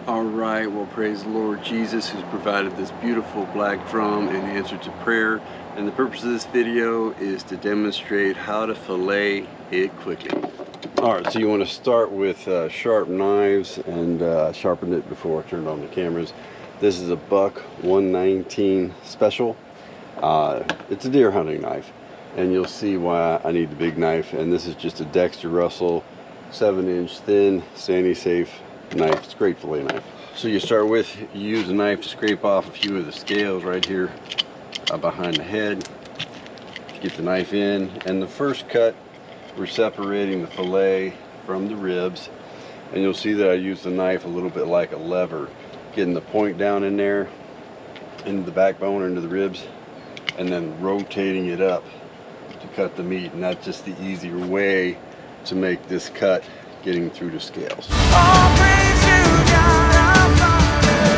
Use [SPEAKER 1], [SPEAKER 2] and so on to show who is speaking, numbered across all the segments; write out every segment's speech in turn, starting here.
[SPEAKER 1] All right, well, praise the Lord Jesus, who's provided this beautiful black drum in answer to prayer. And the purpose of this video is to demonstrate how to fillet it quickly. All right, so you want to start with sharp knives, and sharpen it before I turned on the cameras. This is a Buck 119 special. It's a deer hunting knife, and you'll see why I need the big knife. And this is just a Dexter Russell 7-inch thin, sandy safe knife. It's a great fillet knife. So you start with, you use a knife to scrape off a few of the scales right here behind the head. Get the knife in, and the first cut, we're separating the fillet from the ribs. And you'll see that I use the knife a little bit like a lever, getting the point down in there, into the backbone, into the ribs, and then rotating it up to cut the meat. And that's just the easier way to make this cut, getting through the scales.
[SPEAKER 2] All praise you, God, our Father.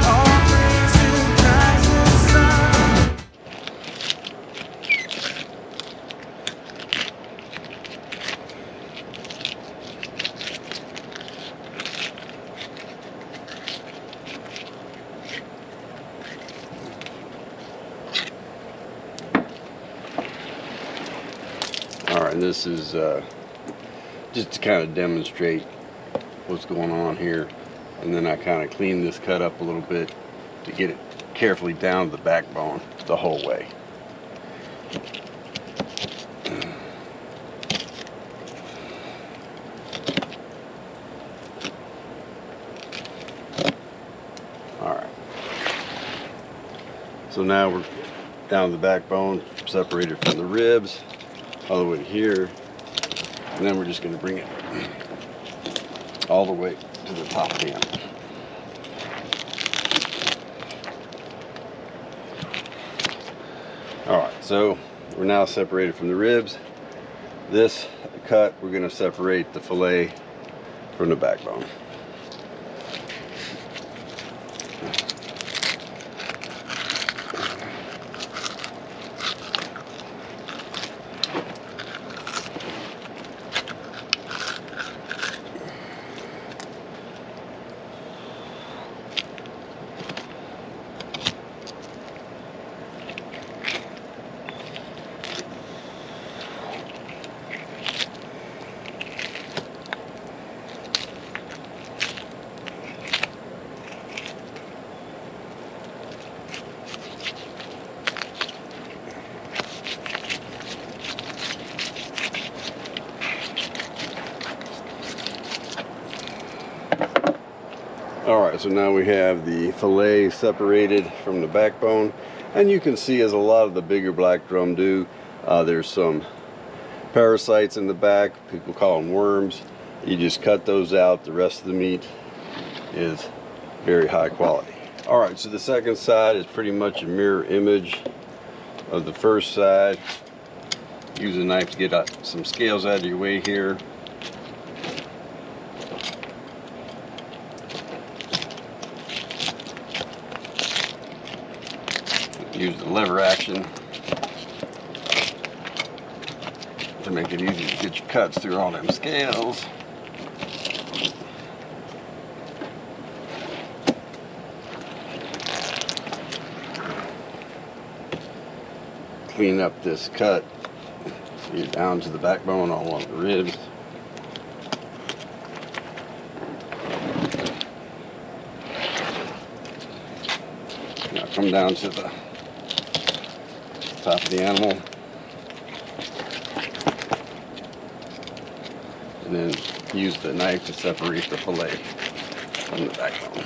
[SPEAKER 2] All praise you, Christ the Son.
[SPEAKER 1] All right, and this is just to kind of demonstrate what's going on here. And then I kind of clean this cut up a little bit to get it carefully down the backbone the whole way. All right, so now we're down the backbone, separated from the ribs all the way to here. And then we're just going to bring it all the way to the top of the animal. Alright, so we're now separated from the ribs. This cut, we're going to separate the fillet from the backbone. Alright, so now we have the fillet separated from the backbone, and you can see, as a lot of the bigger black drum do, there's some parasites in the back. People call them worms. You just cut those out. The rest of the meat is very high quality. Alright, so the second side is pretty much a mirror image of the first side. Use a knife to get some scales out of your way here. Use the lever action to make it easy to get your cuts through all them scales. Clean up this cut, get down to the backbone on one of the ribs. Now come down to the top of the animal, and then use the knife to separate the fillet from the backbone.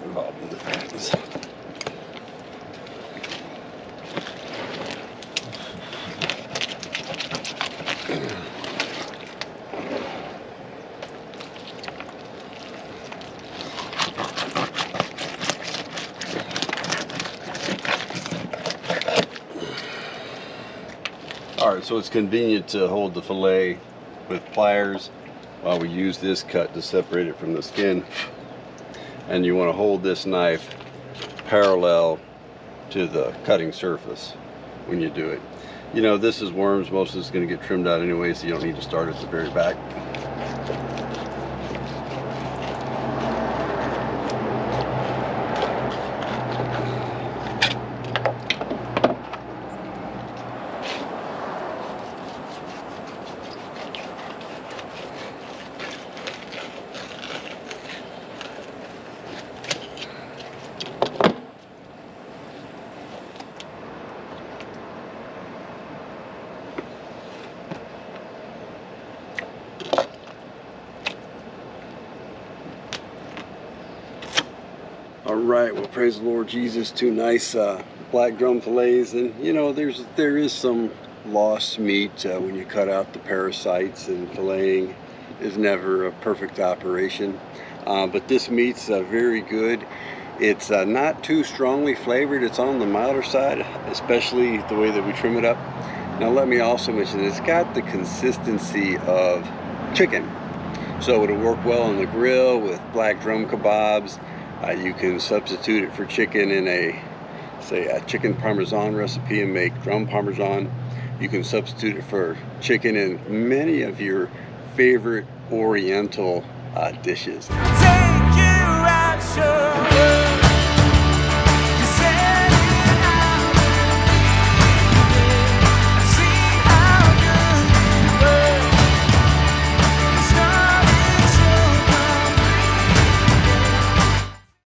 [SPEAKER 1] Involved in the things. Alright, so it's convenient to hold the fillet with pliers while we use this cut to separate it from the skin. And you want to hold this knife parallel to the cutting surface when you do it. You know, this is worms, most of it's going to get trimmed out anyway, so you don't need to start at the very back. All right, well, praise the Lord Jesus. Two nice black drum fillets, and you know, there is some lost meat when you cut out the parasites, and filleting is never a perfect operation. But this meat's very good. It's not too strongly flavored. It's on the milder side, especially the way that we trim it up. Now, let me also mention it's got the consistency of chicken, so it'll work well on the grill with black drum kebabs. You can substitute it for chicken in a chicken parmesan recipe and make drum parmesan. You can substitute it for chicken in many of your favorite oriental dishes.
[SPEAKER 2] Take you out, sure.